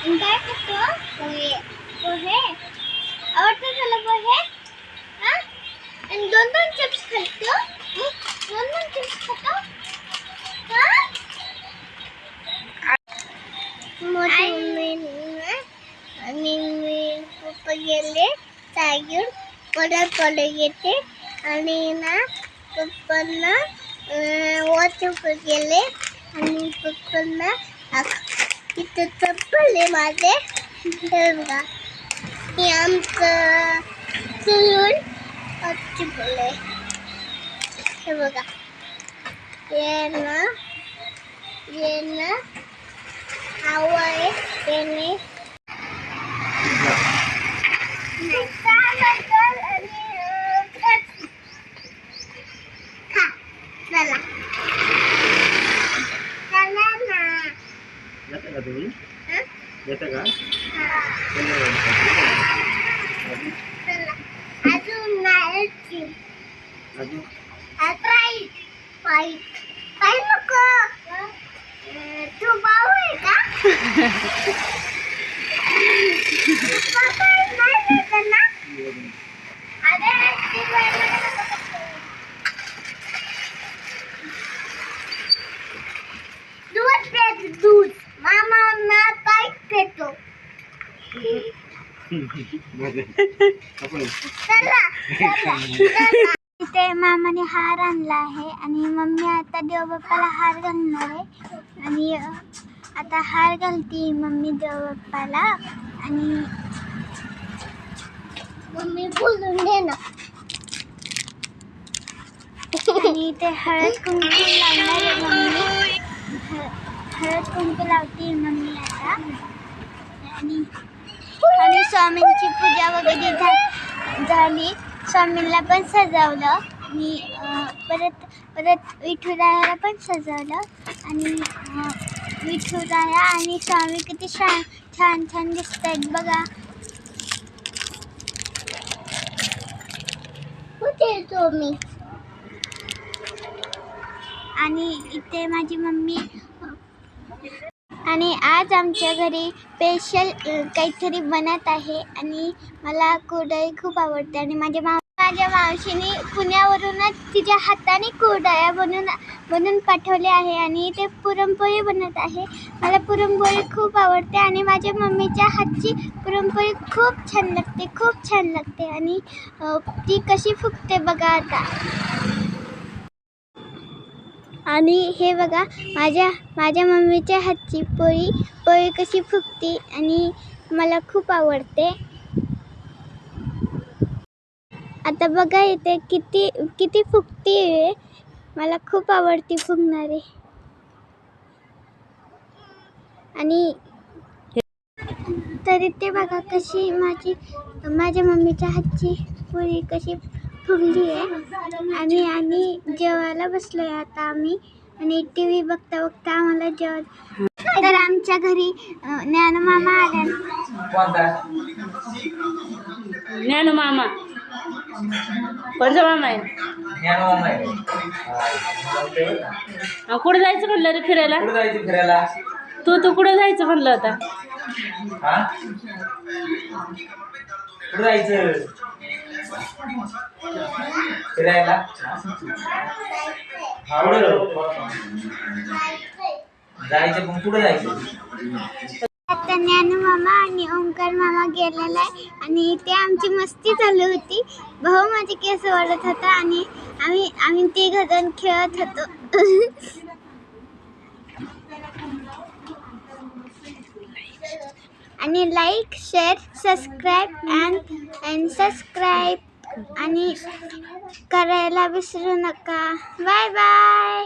काय करतो पोहे पोहे आवडतं तुला पोहे हा आणि दोन दोन चिप्स खातो दोन दोन चिप्स खातो आणि मी पप्पा गेले टाईगर परत येते आणि ना पप्पांना वॉटर गेले आणि पप्पांना तिथं चप्पल आहे माझे हे बघा हे आमचं चलून चप्पल आहे हे बघा ये ना हवा आहे त्याने चला येतं का तुम्ही येतं का अजून नाही अजून पाय नको तू भाऊ आहे का नाही ना दूध पेतो दूध मामा ना काय पेतो इथे मामाने हार आणला आहे आणि मम्मी आता देवबाप्पाला हार घालणार आहे आणि आता हार घालते मम्मी देवबाप्पाला आणि मम्मी बोलून दे ना आणि ते हळद कुंकू लावणार आहे मम्मी हळद कुंकू लावते मम्मी आता आणि स्वामींची पूजा वगैरे झाली स्वामींना पण सजवलं आणि परत विठुरायाला पण सजवलं आणि विठुराया आणि स्वामी किती छान दिसत आहेत बघा कुठे तुम्ही आणि इथे माझी मम्मी आणि आज आमच्या घरी स्पेशल काहीतरी बनत आहे आणि मला कुरडई खूप आवडते आणि माझ्या मावशीने पुण्यावरूनच तिच्या हाताने कुरडया बनवून पाठवले आहे आणि ते पुरणपोळी बनत आहे मला पुरणपोळी खूप आवडते आणि माझ्या मम्मीच्या हातची पुरणपोळी खूप छान लागते आणि ती कशी फुगते बघा आता आणि हे बघा माझ्या मम्मीच्या हातची पोळी कशी फुगते आणि मला खूप आवडते आता बघा इथे किती फुगते मला खूप आवडते फुगणारे आणि तरी ते बघा कशी माझ्या मम्मीच्या हातची पोळी कशी फुगली आहे आणि जेवायला बसलोय आता आम्ही आणि टीव्ही बघता आम्हाला तर आमच्या घरी ज्ञानमामा आल्या ज्ञानमामा कोणचा मामा आहे कुठं जायचं म्हणलं रे फिरायला तू कुठं जायचं म्हणलं होता कुठं जायचं फिरायला जायचं पण कुठं जायचं आता ज्ञानमामा आणि ओंकार मामा गेलेला आहे आणि ते आमची मस्ती चालू होती भाऊ माझे केस वाढत होता आणि आम्ही तिघजण खेळत होतो आणि like share subscribe and subscribe आणि करायला विसरू नका बाय बाय